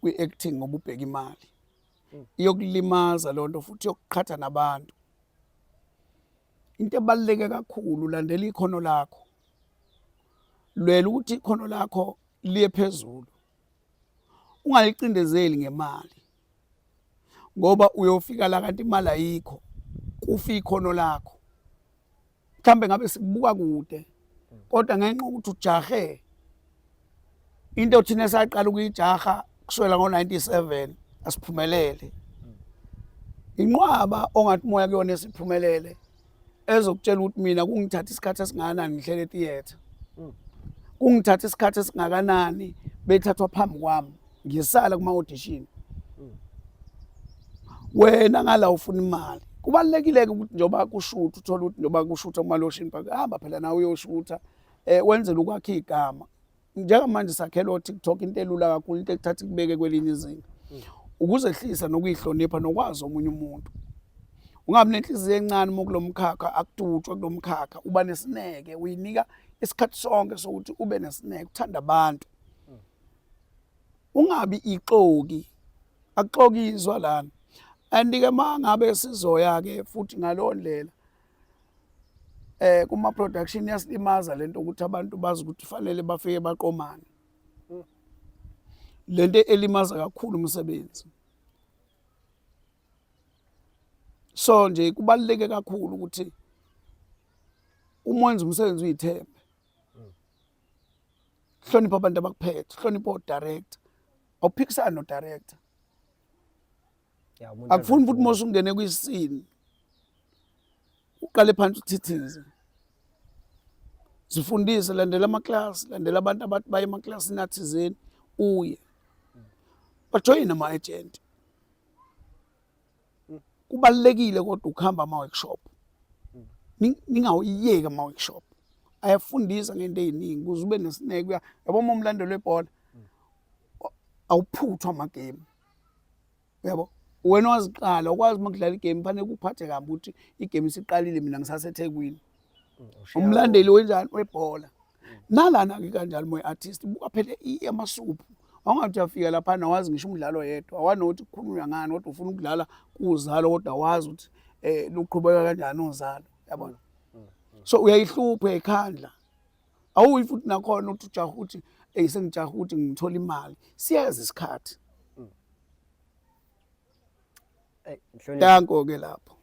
kwi-acting ngoba ubheka imali iyokulimaza lonto futhi yokuqhatha nabantu into ebaluleke kakhulu landela ikhono lakho lwela ukuthi ikhono lakho liye phezulu ungalicindezeli ngemali ngoba uyofika la kanti imali ayikho kufa ikhono lakho mhlambe ngabe sikubuka kude kodwa ngenxa ukuthi ujahe into thina sayaqala ukuyijaha kuswela ngo97 asiphumelele inqwaba ongathi moya kuyona esiphumelele ezokutshela ukuthi mina kungithatha isikhathi esingakanani ngihlele theater kungithatha isikhathi esingakanani bethathwa phambi kwami ngisala kuma audition wena ngala ufuna imali kubalekile ukuthi njoba kushutha uthola ukuthi njoba kushutha kuma lotion park hamba phela nawe uyoshutha wenzela ukwakha igama njengamanje sakhelo TikTok into elula kakhulu into ekuthatha kubeke kwelinye izinga ukuzehlisa nokuyihlonipha nokwazi omunye umuntu ungabi nenhliziyo encane mokulomkhakha akututshwa kulomkhakha uba nesineke uyinika isikhathi sonke sokuthi ube nesineke uthanda abantu ungabi ixoki akuxokizwa lana andike mangabe sizoya ke futhi ngalondlela kuma production yasilimaza lento ukuthi abantu bazi ukuthi fanele bafike baqomane lento elimaza kakhulu umsebenzi so nje kubaluleke kakhulu ukuthi umenze umsebenzi uyithembe hlonipha abantu abakuphethe hlonipha udirector awuphikisana no director akufuni ukuthi mose ungene kwiscene uqale phansi uthithize zifundise landela ama-class landela abantu abathi baye emaklasini athizeni uye bajoyine ama-agent kubalulekile kodwa ukuhamba ama-workshop ningawuyeki ama-workshop ayafundisa ngento eziningi ukuze ube nesineke yabo uma umlandelo webhola awuphuthwa amagame yabo wena waziqala ukwazi makudlala igame fanele kuphathe kabi ukuthi igame isiqalile mina ngisaseThekwini umlandeli wenjani webhola nalana ke kanjalo moya artist buka phela amasuphu awungathi uyafika lapha nawazi ngisho umdlalo yedwa awanothi kukhulunywa ngani kodwa ufuna ukudlala kuzalo kodwa wazi ukuthi luqhubeka kanjani ozalo yabona so uyayihlupha uyayikhandla awuyi futhi nakhona ukuthi ujaha ukuthi sengijaha ukuthi ngithola imali siyazi isikhathi danko ke lapho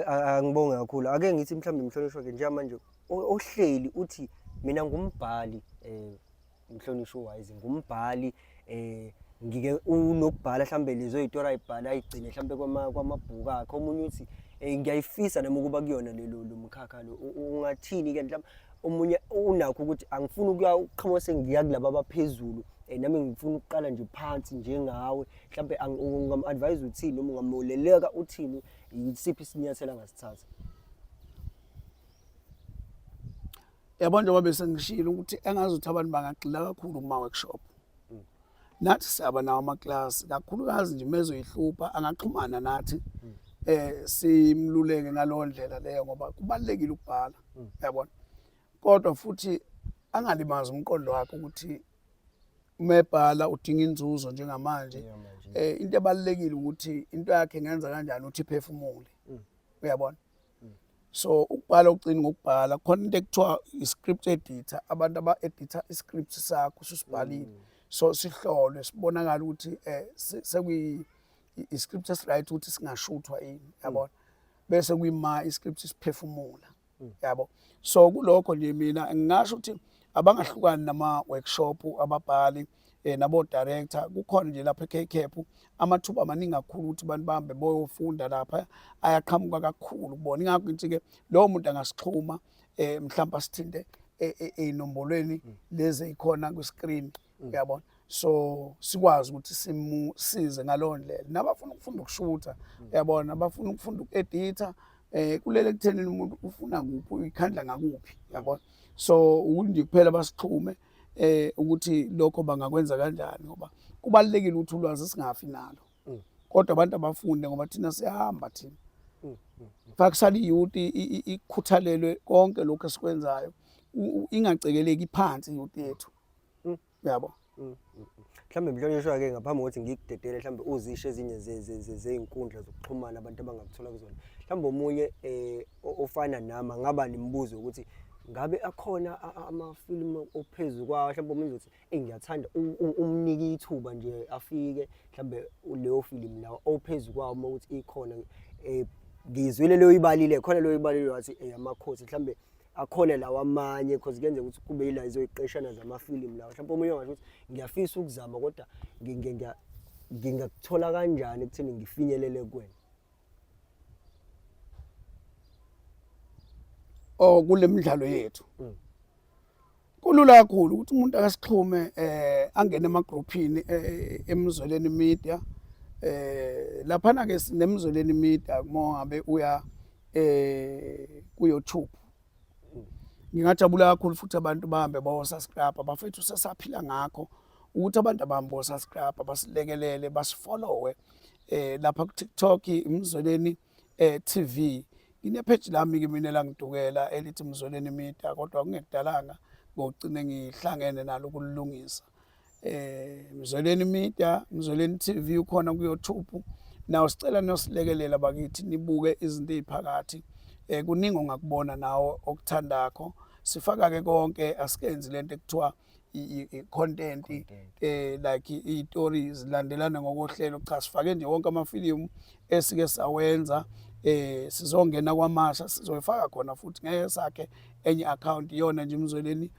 angibonge kakhulu ake ngithi mhlawumbe Mhlonishwa ke njengamanje ohleli uthi mina ngumbhali Mhlonishwa Wise ngumbhali ngike unokubhala mhlambe lezo izitori ayibhala ayigcine mhlambe kwamabhuku akhe omunye uthi ngiyayifisa nami ukuba kuyona lo mkhakha lo ungathini ke mhlawumbe omunye unakho ukuthi angifuni ukuqhamuka sengiya kulabo abaphezulu nami ngifuna ukuqala nje phansi njengawe mhlambe ungam-advise uthini noma ungamoleleka uthini yisiphi isinyathelo angasithatha yabo njengoba bese ngishilo ukuthi engazuthi abantu bangagxila kakhulu kuma workshop nathi siyaba nawo ama-class kakhulukazi nje mezoyihlupha angaxhumana nathi simluleke ngalowo ndlela leyo ngoba kubalulekile ukubhala yabona kodwa futhi angalimazi umqondo wakhe ukuthi umebhala udinga inzuzo njengamanje into ebalekile ukuthi into yakhe ngenza kanjani uthi iphefumule uyabona so ukubhala ucini ngokubhala khona into ekuthiwa i-script editor abantu aba-editor i-script sakho usibhalile so sihlolwe sibonakala ukuthi sekuyi i-script esiright ukuthi singashuthwa yini yabona bese kuyima i-script isiphefumula yabo so kulokho nje mina ngingasho ukuthi abangahlukani nama-workshop ababhali nabo director kukhona nje lapha eKCAP amathuba amaningi kakhulu ukuthi abantu bahambe boyofunda lapha ayaqhamuka kakhulu kubona ingakho ngithi ke lowo muntu angasixhuma mhlawumbe asithinte enombolweni lezi ezikhona ku-screen uyabona so sikwazi ukuthi simusize ngalowo ndlela nabafuna ukufunda ukushutha uyabona abafuna ukufunda uku-editha kulele kuthenini umuntu ufuna kuphi uyikhandla ngakuphi yabona so ukuthi kuphela basixhume ukuthi lokho bangakwenza kanjani ngoba kubalekile ukuthi ulwazi singafi nalo kodwa abantu abafunde ngoba thina siyahamba thina fakusali youth ikhuthalelwe konke lokho esikwenzayo ingacekeleki phansi youth yethu yabo mhlambe Mhlonishwa ke ngaphambi kokuthi ngikudedele mhlambe uzisho ezinye zezinkundla zokuxhumana abantu abangakuthola kuzona mhlambe omunye ofana nama ngaba nimbuzo ukuthi ngabe akhona amafilimu ophezulu kwawo mhlawumbe umuntu uthi ngiyathanda umniki ithuba nje afike mhlawumbe leyo film la ophezulu kwawo ukuthi ikhona ngizwile leyo ibalile khona leyo ibalile wathi amakhosi mhlawumbe akhona lawa amanye because kuyenza ukuthi kube yila izoyiqeshana zamafilimu la mhlawumbe umunye ngasho ukuthi ngiyafisa ukuzama kodwa ngingakuthola kanjani ekutheni ngifinyelele kuwena? Kule midlalo yethu kulula kakhulu ukuthi umuntu akasixhume angene emagroupini emzweleni media laphana ke sinemzweleni media mongabe uya ku YouTube. Ngingajabula kakhulu futhi abantu bahambe bawo-subscribe bafethu sesaphila ngakho ukuthi abantu abahambe bawo-subscribe basilekelele basifollowe lapha ku TikTok imzweleni TV. Ngine-page lami ke mina langidukela elithi Mzweleni Media kodwa kungekudalanga ngogcine ngihlangene nalo kulungisa. Mzweleni Media, Mzweleni TV ukhona ku YouTube. Nawo sicela nosilekelela bakithi nibuke izinto eziphakathi. Kuningi ongakubona nawo okuthandakho. Sifaka ke konke asikenzi lento ekuthiwa i-content like i-stories landelana ngokohlelo cha sifake nje wonke amafilimu esike sawenza. Sizongena kwamasha sizoyifaka khona futhi ngeke sakhe enye account iyona nje Mzweleni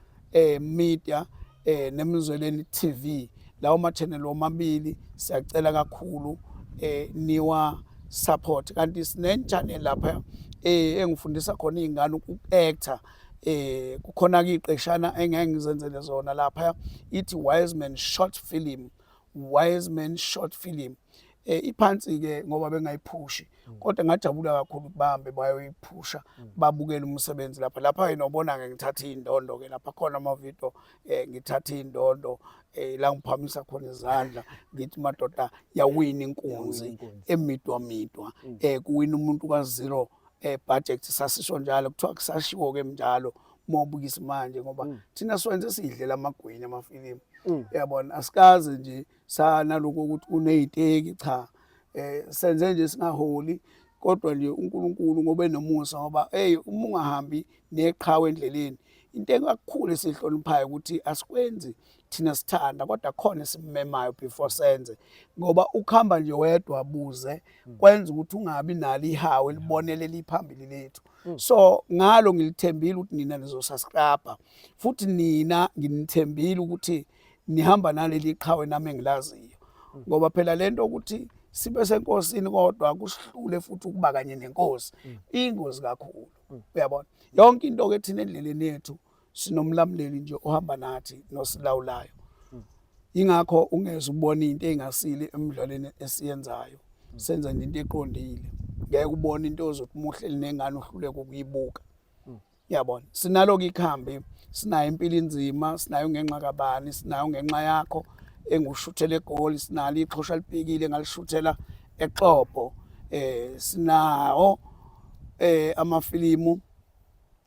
Media neMzweleni TV. Lawo ma channel omabili siyacela kakhulu niwa support kanti sine channel lapha engifundisa khona izingane uku-actor. Kukhona ke iqeshana engeke ngizenzele zona lapha ithi Wiseman Short Film. Wiseman Short Film. Iphansi ke ngoba bengayiphushi kodwa ngajabula kakhulu bahambe bayoyiphusha babukela umsebenzi lapha inobona ngithatha indondo ke lapha khona ama video ngithatha indondo la ngiphamisa khona izandla ngithi madoda yawina inkunzi emidwa kuwina umuntu ka0 budget sasisho njalo kuthiwa kusashiwo ke njalo mawubukisa manje ngoba thina siwenze sidlela amagwinya amafilimu. Uyabona asikaze nje sana lokho ukuthi kuneziteki cha senze nje singaholi kodwa nje uNkulunkulu ngoba enomusa ngoba uma ungahambi neqhawe endleleni into ekakhulu esihloniphayo ukuthi asikwenzi thina sithanda kodwa khona simemayo before senze ngoba ukuhamba nje wedwa abuze kwenza ukuthi ungabi nalo ihawe libonele liphambili lethu. So ngalo ngilithembile ukuthi nina nizosubscribe futhi nina nginithembile ukuthi nihamba naleli qhawe nami engilaziyo ngoba phela lento ukuthi sibe senkosini kodwa kusihlule futhi ukuba kanye nenkosi ingozi kakhulu. Uyabona yonke into ke thina endleleni yethu sinomlamleli nje ohamba nathi nosilawulayo. Ingakho ungeze ubona into engasile emidlalweni esiyenzayo senza nje into eqondile ngeke ubone into ozothi muhleli nengane uhluleke ukuyibuka. Uyabona sinalo ke ikhambi sinayo impilo inzima sinayo ngenxa kabani sinayo ngenxa yakho engushuthele egoli sinalo ixhosha libhekile ngalishuthela eXhobo. Sinawo amafilimu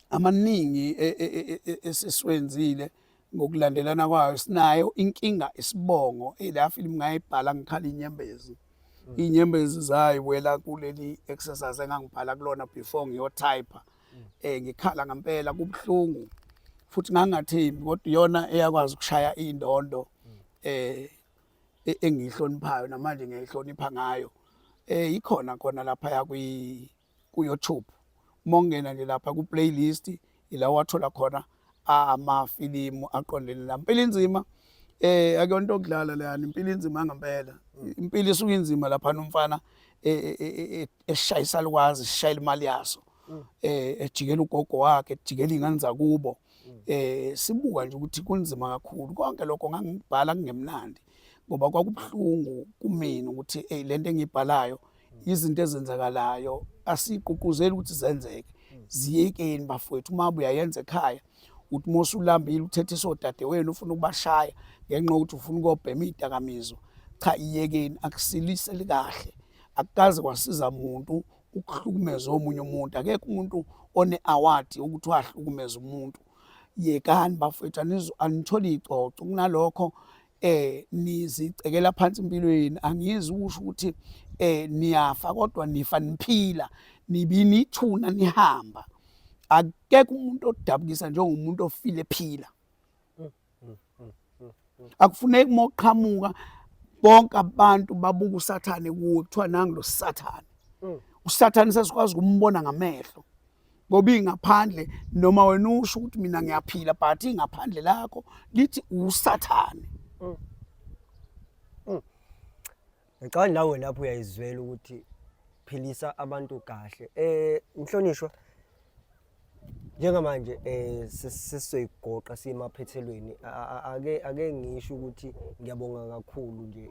amaningi esisiwenzile ngokulandelana kwayo. Sinayo inkinga isibongo la film ngayibhala ngikhala inyembezi. Inyembezi zayo wela kuleli exercise engangibhala kulona before ngiyotype. Ngikhala ngempela kubhlungu futhi ngangathembi kodwa iyona eyakwazi ukushaya indondo engihloniphayo namanje ngiyayihlonipha ngayo. Ikhona khona lapha ya ku YouTube. Mongena nje lapha ku playlist ila wathola khona amafilimu aqondene la impilo inzima. Akuyonto okudlala lana impilo inzima ngempela. Impilo isuke inzima lapha nomfana eshayisa likwazi shayela imali yaso. Ejikela ugogo wakhe ejikela izingane zakubo. Sibuka nje ukuthi kunzima kakhulu konke lokho ngangibhala kungemnandi ngoba kwakubhlungu kumina ukuthi lento engibhalayo izinto ezenzakalayo asiqhuquzeli ukuthi zenzeke ziyekeni bafowethu uma uyayenza ekhaya uthi mosulambile uthethe isodade wena ufuna ukubashaya ngenxa ukuthi ufuna ukobhema idakamizwa cha iyekeni akusiliseli kahle akukaze kwasiza umuntu ukuhlukumeza omunye umuntu akekho umuntu one award ukuthi wahlukumeza umuntu. Yekani bafowethu anitholi icoco kunalokho nizicekela phansi empilweni angizi ukusho ukuthi niyafa kodwa nifa niphila nibini ithuna nihamba akekho umuntu odabukisa njengomuntu ofile phila. Akufuneki moqhamuka bonke abantu babuka uSathane kuwe kuthiwa nangu lo Sathane. USathane sesikwazi ukumbona ngamehlo ngoba ingaphandle noma wena usho ukuthi mina ngiyaphila but ingaphandle lakho lithi uSathane. Ngicabanga nawe lapho uyayizwela ukuthi philisa abantu kahle. Mhlonishwa, njengamanje sesizoyigoqa simaphethelweni, ake ngisho ukuthi ngiyabonga kakhulu nje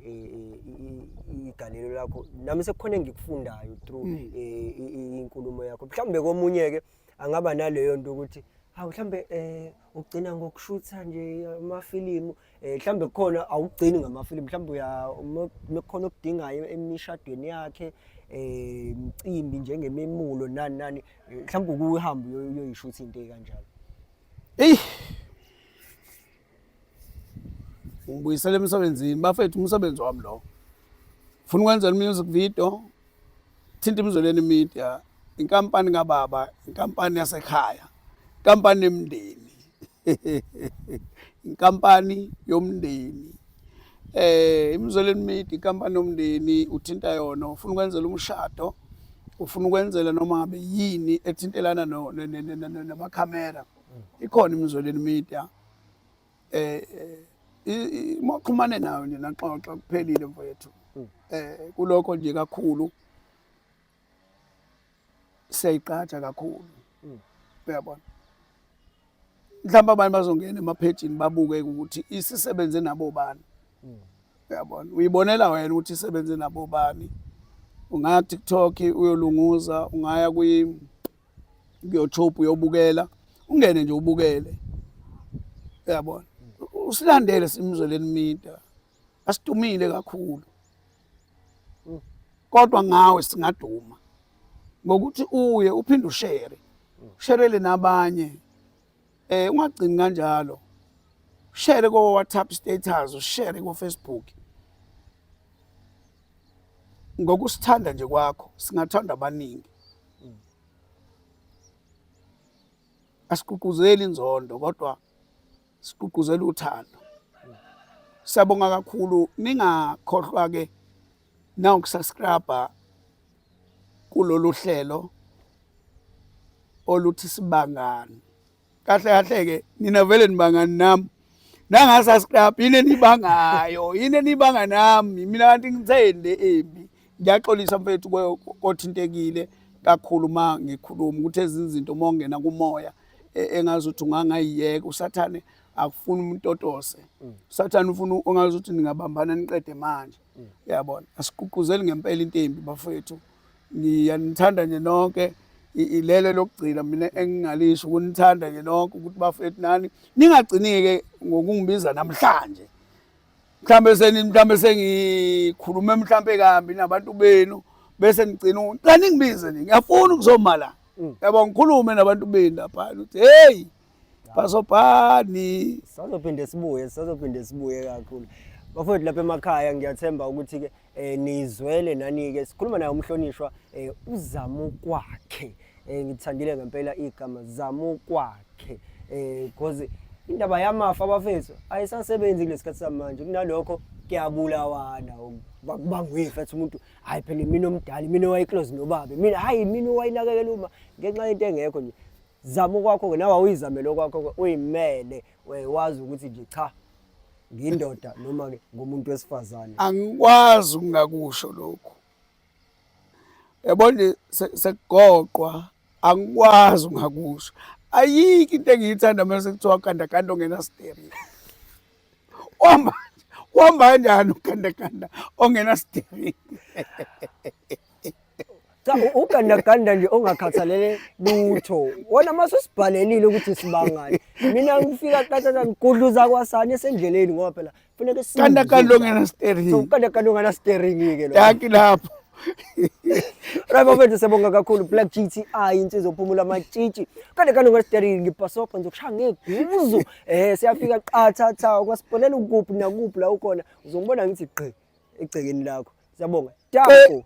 igalelo lakho, nami sekukhona engikufundayo through inkulumo yakho. Mhlawumbe komunye ke angaba naleyo nto ukuthi hawu mhlawumbe ugcina ngokushutha nje amafilimu, mhlawumbe kukhona awugcini ngamafilimu, mhlawumbe mekukhona okudingayo emishadweni yakhe, imicimbi njengememulo nani nani, mhlawumbe ukuhamba uyoyishutha into ekanjalo. Eyi, ngibuyisela emsebenzini bafethu, umsebenzi wami lo. Ufuna ukwenza music video, thinta Imzoleni Media, inkampani kababa, inkampani yasekhaya, inkampani yomndeni. Inkampani yomndeni. Imzoleni Media, inkampani yomndeni, uthinta yona, ufuna ukwenzela umshado, ufuna ukwenzela noma ngabe yini ethintelana namakhamera. Ikhona Imzoleni Media. Moxhumane nawe nje naxoxa kuphelile mfowethu. Kulokho nje kakhulu siyayiqhatsha kakhulu. Uyabona, mhlawumbe abantu bazongena emaphejini babuke ukuthi isisebenze nabo bani. Uyabona, uyibonela wena ukuthi isebenze nabo bani. Ungaya TikTok uyolunguza, ungaya ku-YouTube uyobukela, ungene nje ubukele. Uyabona, usilandele Imzoleni Media, asidumile kakhulu, kodwa ngawe singaduma ngokuthi uye uphinde ushare, sharele nabanye. Ungagcini kanjalo, share ko WhatsApp status, share ko Facebook. Ngokusithanda nje kwakho singathanda abaningi. Asigqugquzeli inzondo kodwa sigqugquzela uthando. Siyabonga kakhulu, ningakhohlwa ke na ukusubscribe kulolu hlelo oluthi Sibangani. Kahle kahle ke nina vele nibangani nami, nangasubscribe yini nibangayo, yini nibanga nami, mina kanti ngithende embi. Ngiyaxolisa mfethu kothintekile kakhulu ma ngikhuluma ukuthi ezinzinto mongena kumoya engazi ukuthi ungangayiyeka. Usathane akufuna umuntu otose, usathane ufuna ongazi ukuthi ningabambana niqede manje. Uyabona, asigqugquzeli ngempela into embi bafethu. Ngiyanithanda nje nonke, ilele lokugcina mina engingalisho ukunithanda nje nonke ukuthi bafethu nani ningagcinike ngokungibiza namhlanje. Mhlambe sengikhulume mhlambe kambi nabantu benu bese ngicina xa ningibize nje ngiyafuna ukuzoma la. Yabo ngikhulume nabantu benu lapha ukuthi hey basobhani, sizophinde sibuye kakhulu. Bafowethu lapha emakhaya ngiyathemba ukuthi ke nizwele nani ke sikhuluma naye umhlonishwa uZamokwakhe. Ngithandile ngempela igama Zamokwakhe, because indaba yamafa abafethu ayisasebenzi kulesikhathi samanje. Kunalokho kuyabulawana bakubangwifa ethi umuntu hayi phela mina omdala, mina wayeclose nobaba, mina hayi mina wayinakekela uma ngenxa yento engekho nje. Zamokwakho ke nawe awuyizamele okwakho, uyimele wazi ukuthi nje cha ngindoda noma ke ngomuntu wesifazane. Angikwazi ukungakusho lokho. Yabona sekugoqwa, angikwazi ungakusho. Ayikho into engiyithanda mase kuthiwa gandaganda ongena steering. Wamba kanjani ugandaganda ongena steering? Cha ugandaganda nje ongakhathalele lutho. Wona mase usibhalelile ukuthi Sibangani. Mina ngifika qathatha ngigudluza kwasani esendleleni ngoba phela kufanele Gandaganda ongena steering. So gandaganda ongena steering ke lo. Yaki lapho. Right bafethu siyabonga kakhulu Black GTI insizwa ophumula amatshitshi. Kanti ongena steering ngipasopha nje ukushaya ngeguzu. Siyafika qathatha kwasipolela ukuphi nakuphi la ukhona. Uzongibona ngithi gqi egcekeni lakho. Siyabonga. Tako.